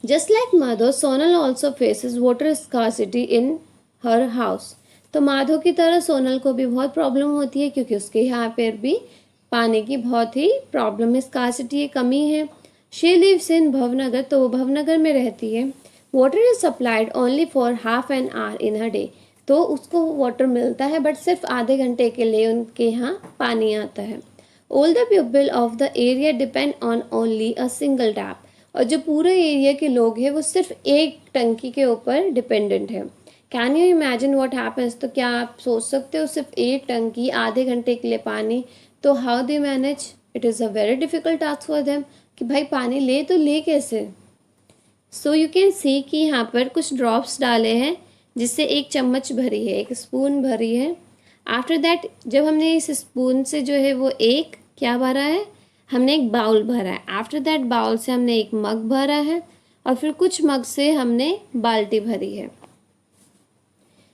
Just like Madhav, Sonal also faces water scarcity in her house. तो माधव की तरह सोनल को भी बहुत प्रॉब्लम होती है क्योंकि उसके यहाँ पर भी पानी की बहुत ही प्रॉब्लम है, स्कार्सिटी है, कमी है। शी लिव्स इन भवनगर, तो वो भवनगर में रहती है। Water is supplied only for half an hour in her day, तो उसको वाटर मिलता है बट सिर्फ आधे घंटे के लिए उनके यहाँ पानी आता है। All the people of the area depend on only a single tap, और जो पूरे एरिया के लोग हैं वो सिर्फ एक टंकी के ऊपर डिपेंडेंट है। Can you imagine what happens? तो क्या आप सोच सकते हो, सिर्फ एक टंकी, आधे घंटे के लिए पानी, तो how they manage? It is a very difficult task for them कि भाई पानी ले तो ले कैसे। सो यू कैन सी कि यहाँ पर कुछ ड्रॉप्स डाले हैं जिससे एक चम्मच भरी है, एक स्पून भरी है। आफ्टर दैट जब हमने इस स्पून से जो है वो एक क्या भरा है, हमने एक बाउल भरा है। आफ्टर दैट बाउल से हमने एक मग भरा है और फिर कुछ मग से हमने बाल्टी भरी है।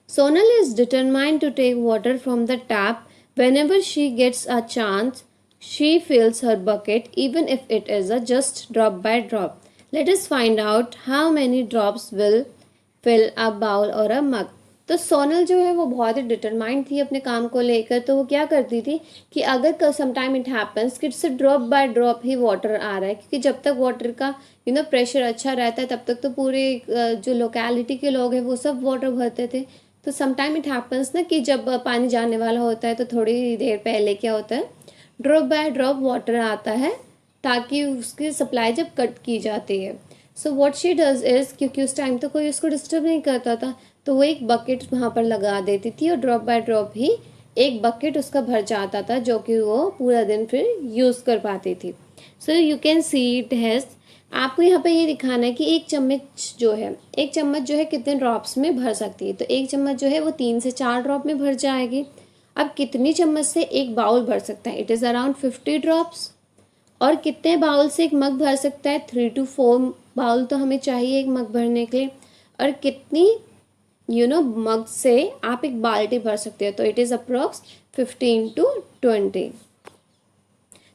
Sonal is determined to take water from the tap whenever she gets a chance. She fills her bucket even if it is a just drop by drop. Let us find out how many drops will fill a bowl or a mug. तो सोनल जो है वो बहुत ही determined थी अपने काम को लेकर। तो वो क्या करती थी कि अगर समटाइम इट हैपन्स कि सिर्फ ड्रॉप बाय ड्रॉप ही वाटर आ रहा है, क्योंकि जब तक वाटर का प्रेशर अच्छा रहता है तब तक तो पूरे जो लोकेलिटी के लोग हैं वो सब वाटर भरते थे। तो समटाइम इट हैपन्स ना कि जब पानी जाने वाला होता है तो थोड़ी देर पहले क्या होता है, ड्रॉप बाय ड्रॉप वाटर आता है ताकि उसकी सप्लाई जब कट की जाती है। So what she does is, क्योंकि उस टाइम तो कोई उसको डिस्टर्ब नहीं करता था, तो वो एक बकेट वहाँ पर लगा देती थी और ड्रॉप बाय ड्रॉप ही एक बकेट उसका भर जाता था जो कि वो पूरा दिन फिर यूज़ कर पाती थी। सो you can see it has, आपको यहाँ पे ये दिखाना है कि एक चम्मच जो है कितने ड्रॉप्स में भर सकती है। तो एक चम्मच जो है वो 3 से 4 ड्रॉप में भर जाएगी। अब कितनी चम्मच से एक बाउल भर सकता है? It is around 50 drops. और कितने बाउल से एक मग भर सकता है? 3 to 4 बाउल तो हमें चाहिए एक मग भरने के लिए। और कितनी मग से आप एक बाल्टी भर सकते हो? तो इट इज़ अप्रॉक्स 15 to 20।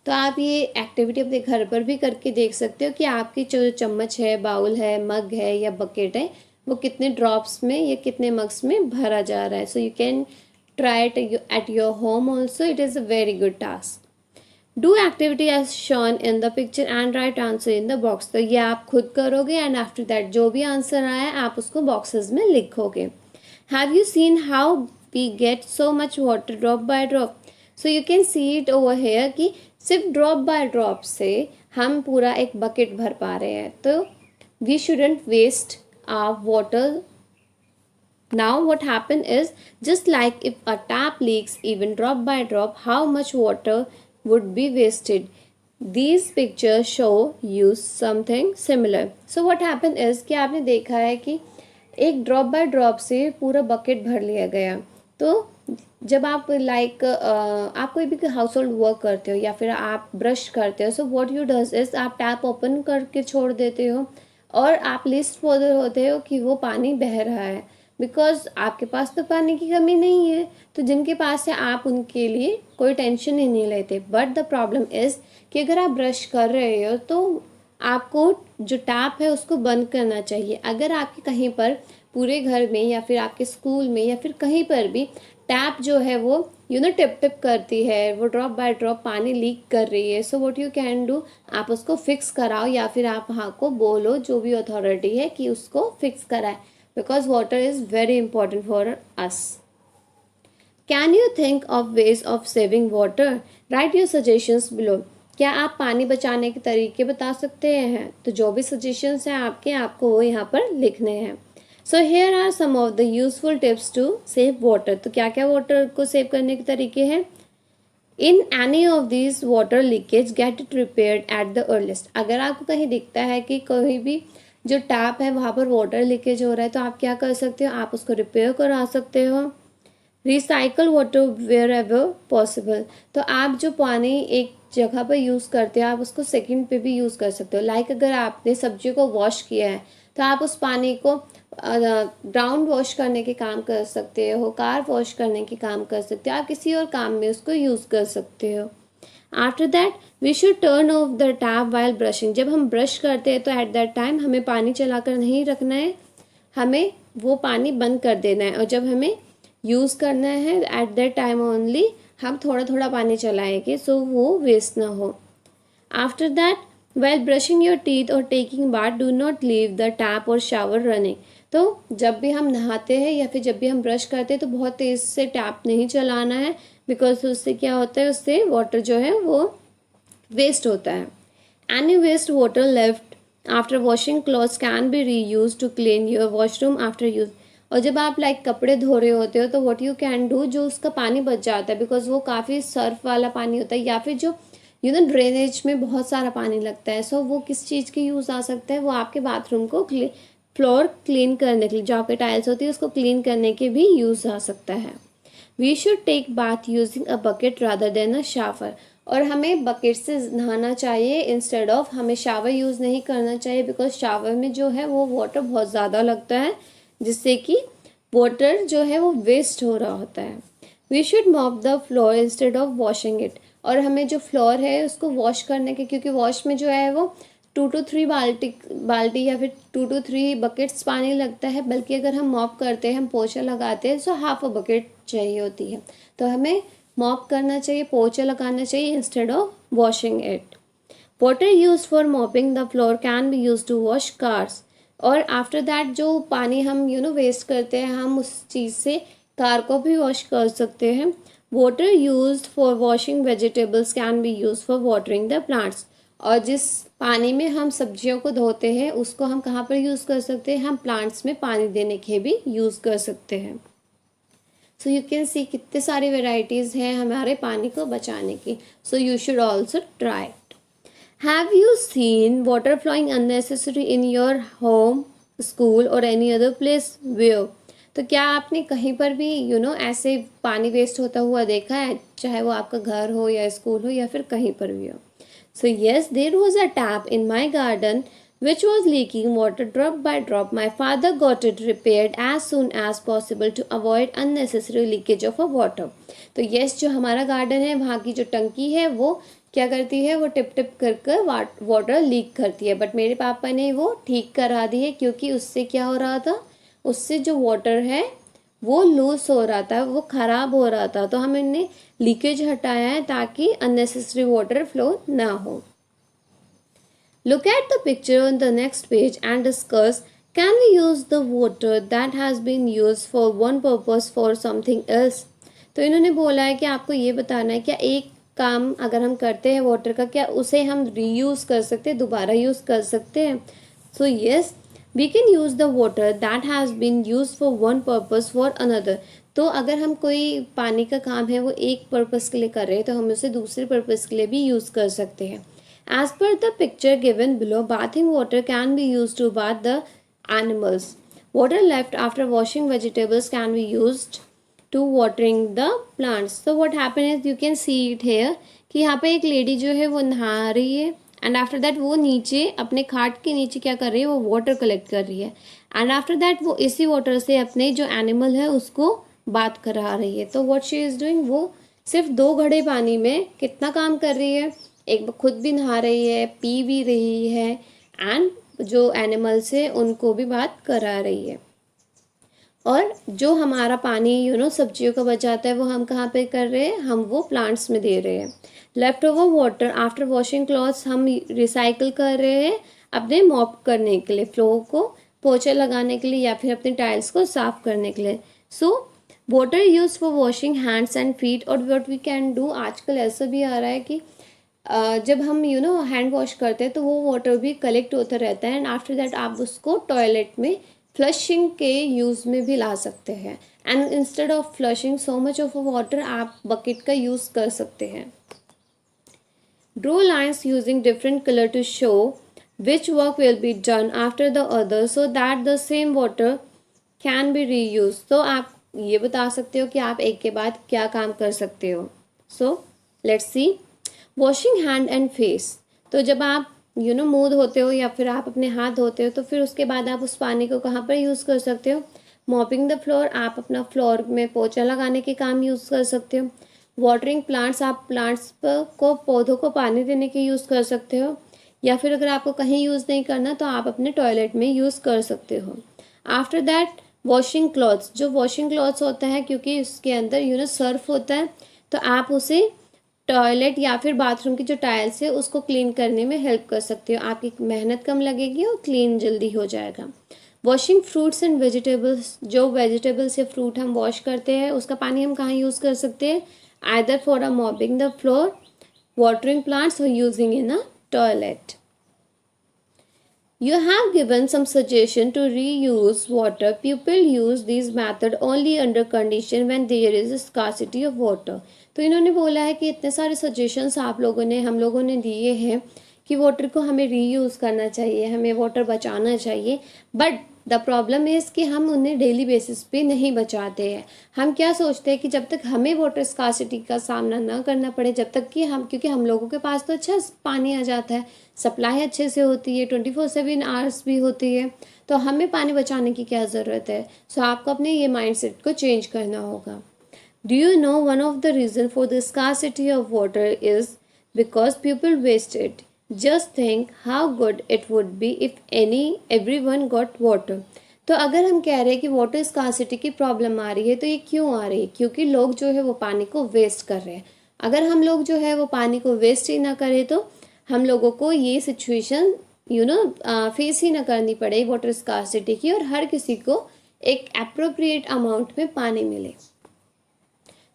तो आप ये एक्टिविटी अपने घर पर भी करके देख सकते हो कि आपकी जो चम्मच है, बाउल है, मग है या बकेट है, वो कितने ड्रॉप्स में या कितने मग्स में भरा जा रहा है। So you can try it at your home also, it is a very good task. Do activity as shown in the picture and write answer in the box. तो ये आप खुद करोगे एंड आफ्टर दैट जो भी answer आया आप उसको बॉक्सेस में लिखोगे। Have you seen how we get so much water drop by drop? So you can see it over here कि सिर्फ ड्रॉप बाय ड्रॉप से हम पूरा एक बकेट भर पा रहे हैं। तो we shouldn't waste our water. Now what happen is, just like if a tap leaks even drop by drop, how much water would be wasted? These pictures show you something similar. So what happen is कि आपने देखा है कि एक drop by drop से पूरा bucket भर लिया गया। तो जब आप आप कोई भी हाउस होल्ड वर्क करते हो या फिर आप ब्रश करते हो, so what you does is आप टैप ओपन करके छोड़ देते हो और आप लिस्ट फॉलो होते हो कि वो पानी बह रहा है, बिकॉज आपके पास तो पानी की कमी नहीं है। तो जिनके पास है आप उनके लिए कोई टेंशन ही नहीं लेते। बट द प्रॉब्लम इज़ कि अगर आप ब्रश कर रहे हो तो आपको जो टैप है उसको बंद करना चाहिए। अगर आपके कहीं पर पूरे घर में या फिर आपके स्कूल में या फिर कहीं पर भी टैप जो है वो टिप टिप करती है, वो ड्रॉप बाय ड्रॉप पानी लीक कर रही है, so what you can do, आप उसको फिक्स कराओ या फिर आप वहाँ को बोलो जो भी अथॉरिटी है कि उसको फिक्स कराए, because water is very important for us. Can you think of ways of saving water? Write your suggestions below. क्या आप पानी बचाने के तरीके बता सकते हैं? तो जो भी सजेशंस हैं आपके, आपको वो यहाँ पर लिखने हैं। So here are some of the useful tips to save water. तो क्या क्या वाटर को सेव करने के तरीके हैं? In any of this water leakage get it repaired at the earliest. अगर आपको कहीं दिखता है कि कोई भी जो टैप है वहाँ पर वाटर लीकेज हो रहा है तो आप क्या कर सकते हो, आप उसको रिपेयर करा सकते हो। Recycle water wherever possible. तो आप जो पानी एक जगह पर यूज़ करते हो आप उसको सेकंड पे भी यूज़ कर सकते हो। लाइक अगर आपने सब्जी को वॉश किया है तो आप उस पानी को ग्राउंड वॉश करने के काम कर सकते हो, कार वॉश करने के काम कर सकते हो, आप किसी और काम में उसको यूज़ कर सकते हो। After that we should turn off the tap while brushing. जब हम ब्रश करते हैं तो एट दैट टाइम हमें पानी चलाकर नहीं रखना है, हमें वो पानी बंद कर देना है, और जब हमें यूज़ करना है एट दैट टाइम ओनली हम थोड़ा थोड़ा पानी चलाएंगे सो वो वेस्ट ना हो। After that while brushing your teeth or taking bath do not leave the tap or shower running। तो जब भी हम नहाते हैं या फिर जब भी हम ब्रश करते हैं तो बहुत तेज़ से टैप नहीं चलाना है, बिकॉज उससे क्या होता है, उससे वाटर जो है वो वेस्ट होता है। Any waste water left after washing clothes can be reuse to clean your washroom after use. और जब आप कपड़े धो रहे होते हो तो व्हाट यू कैन डू, जो उसका पानी बच जाता है, बिकॉज वो काफ़ी सर्फ वाला पानी होता है या फिर जो ड्रेनेज में बहुत सारा पानी लगता है, सो वो किस चीज़ के यूज़ आ सकता है, वो आपके बाथरूम को फ्लोर क्लीन करने के लिए, जो आपके टाइल्स होती है उसको क्लीन करने के भी यूज़ आ सकता है। We should take bath using a bucket rather than a shower. और हमें बकेट से नहाना चाहिए इंस्टेड ऑफ, हमें शावर यूज़ नहीं करना चाहिए, बिकॉज शावर में जो है वो वाटर बहुत ज़्यादा लगता है जिससे कि वाटर जो है वो वेस्ट हो रहा होता है। We should mop the floor instead of washing it. और हमें जो फ्लोर है उसको वॉश करने के, क्योंकि वॉश में जो है वो 2 to 3 बाल्टी या फिर 2 to 3 बकेट्स पानी लगता है, बल्कि अगर हम मॉप करते हैं, हम पोछा लगाते हैं, सो हाफ अ बकेट चाहिए होती है। तो हमें मॉप करना चाहिए, पोछा लगाना चाहिए instead of washing it. Water use for mopping the floor can be use to wash cars. और आफ्टर दैट जो पानी हम वेस्ट करते हैं, हम उस चीज़ से कार को भी वॉश कर सकते हैं। Water use for washing vegetables can be use for watering the plants. और जिस पानी में हम सब्जियों को धोते हैं उसको हम कहाँ पर यूज़ कर सकते हैं, हम प्लांट्स में पानी देने के भी यूज़ कर सकते हैं। सो यू कैन सी कितने सारी वेराइटीज़ हैं हमारे पानी को बचाने की। So you should also try. Have you seen water flowing unnecessary in your home, school or any other place? Where? तो क्या आपने कहीं पर भी ऐसे पानी वेस्ट होता हुआ देखा है, चाहे वो आपका घर हो या स्कूल हो या फिर कहीं पर भी हो? So yes, there was a tap in my garden which was leaking water drop by drop. My father got it repaired as soon as possible to avoid unnecessary leakage of water. तो yes, जो हमारा garden है वहाँ की जो टंकी है वो क्या करती है, वो टिप टिप कर कर वाटर लीक करती है, बट मेरे पापा ने वो ठीक करा दी है, क्योंकि उससे क्या हो रहा था, उससे जो वाटर है वो लूज हो रहा था, वो ख़राब हो रहा था, तो हमने लीकेज हटाया है ताकि अननेसेसरी वाटर फ्लो ना हो। Look at the picture on the next page and discuss, can we use the water that has been used for one purpose for something else? तो इन्होंने बोला है कि आपको ये बताना है क्या एक काम अगर हम करते हैं वाटर का, क्या उसे हम रीयूज़ कर सकते हैं, दोबारा यूज़ कर सकते हैं? So yes, we can use the water that has been use for one purpose for another. तो अगर हम कोई पानी का काम है वो एक पर्पज़ के लिए कर रहे हैं तो हम उसे दूसरे पर्पज़ के लिए भी यूज़ कर सकते हैं। As per the picture given below, bathing water can be used to bath the animals. Water left after washing vegetables can be used to watering the plants. So what happened is, you can see it here कि यहाँ पे एक lady जो है वो नहा रही है, एंड आफ्टर दैट वो नीचे अपने खाट के नीचे क्या कर रही है, वो वाटर कलेक्ट कर रही है, एंड आफ्टर दैट वो इसी वाटर से अपने जो एनिमल है उसको बात करा रही है। तो व्हाट शी इज़ डूइंग, वो सिर्फ 2 घड़े पानी में कितना काम कर रही है, एक खुद भी नहा रही है, पी भी रही है, एंड जो एनिमल्स है उनको भी बात करा रही है। और जो हमारा पानी सब्जियों का बचाता है वो हम कहाँ पे कर रहे हैं, हम वो प्लांट्स में दे रहे हैं। Left over water after washing clothes हम रिसाइकिल कर रहे हैं अपने मॉप करने के लिए, फ्लोर को पोछा लगाने के लिए या फिर अपने टाइल्स को साफ करने के लिए। So water use for washing hands and feet. और व्हाट वी कैन डू, आजकल ऐसा भी आ रहा है कि जब हम हैंड वॉश करते हैं तो वो वाटर भी कलेक्ट होता रहता है, एंड आफ्टर दैट आप उसको टॉयलेट में फ्लशिंग के यूज़ में भी ला सकते हैं, and instead of flushing so much of water आप बकेट का यूज़ कर सकते हैं। Draw lines using different colour to show which work will be done after the other so that the same water can be reuse. तो आप ये बता सकते हो कि आप एक के बाद क्या काम कर सकते हो। So let's see, washing hand and face. तो जब आप मुंह धोते हो या फिर आप अपने हाथ धोते हो तो फिर उसके बाद आप उस पानी को कहाँ पर यूज़ कर सकते हो, मॉपिंग द फ्लोर, आप अपना फ्लोर में पोछा लगाने के काम यूज़ कर सकते हो। वाटरिंग प्लांट्स, आप प्लांट्स को, पौधों को पानी देने के यूज़ कर सकते हो, या फिर अगर आपको कहीं यूज़ नहीं करना तो आप अपने टॉयलेट में यूज़ कर सकते हो। आफ्टर दैट वॉशिंग क्लॉथ्स, जो वॉशिंग क्लॉथ्स होता है क्योंकि उसके अंदर सर्फ होता है, तो आप उसे टॉयलेट या फिर बाथरूम की जो टाइल्स है उसको क्लीन करने में हेल्प कर सकते हो। आपकी मेहनत कम लगेगी और क्लीन जल्दी हो जाएगा। वॉशिंग फ्रूट्स एंड वेजिटेबल्स, जो वेजिटेबल्स या फ्रूट हम वॉश करते हैं उसका पानी हम कहाँ यूज़ कर सकते हैं? Either for a mopping the floor, watering plants, or using in a toilet. You have given some suggestion to reuse water. People use these method only under condition when there is a scarcity of water. तो इन्होंने बोला है कि इतने सारे suggestions आप लोगों ने, हम लोगों ने दिए हैं कि वाटर को हमें रीयूज़ करना चाहिए, हमें वाटर बचाना चाहिए, बट द प्रॉब्लम इज़ कि हम उन्हें डेली बेसिस पे नहीं बचाते हैं। हम क्या सोचते हैं कि जब तक हमें वाटर स्कार्सिटी का सामना ना करना पड़े, जब तक कि हम, क्योंकि हम लोगों के पास तो अच्छा पानी आ जाता है, सप्लाई अच्छे से होती है, 24/7 आवर्स भी होती है, तो हमें पानी बचाने की क्या ज़रूरत है? सो आपको अपने ये माइंडसेट को चेंज करना होगा। Do you know one of the reason for the scarcity of water is because people waste it. Just think how good it would be if everyone got water. तो अगर हम कह रहे हैं कि वाटर स्कार्सिटी की प्रॉब्लम आ रही है तो ये क्यों आ रही है? क्योंकि लोग जो है वो पानी को वेस्ट कर रहे हैं। अगर हम लोग जो है वो पानी को वेस्ट ही ना करें तो हम लोगों को ये सिचुएशन फेस ही ना करनी पड़े वाटर स्कार्सिटी की, और हर किसी को एक अप्रोप्रिएट अमाउंट में पानी मिले।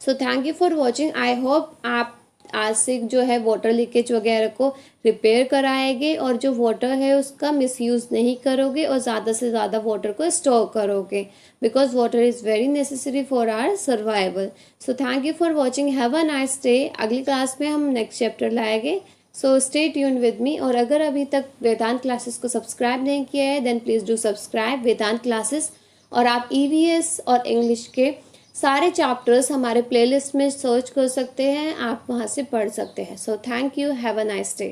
सो thank you for watching. I hope आप आज से जो है वाटर लीकेज वगैरह को रिपेयर कराएंगे और जो वाटर है उसका मिसयूज़ नहीं करोगे और ज़्यादा से ज़्यादा वाटर को स्टोर करोगे, because water is very necessary for our survival. So thank you for watching, have a nice day. अगली क्लास में हम नेक्स्ट चैप्टर लाएंगे, so stay tune with me. और अगर अभी तक वेदांत क्लासेस को सब्सक्राइब नहीं किया है then please do subscribe Vedant classes. और आप EVS और इंग्लिश के सारे चैप्टर्स हमारे प्लेलिस्ट में सर्च कर सकते हैं, आप वहाँ से पढ़ सकते हैं। सो thank you, have a nice day.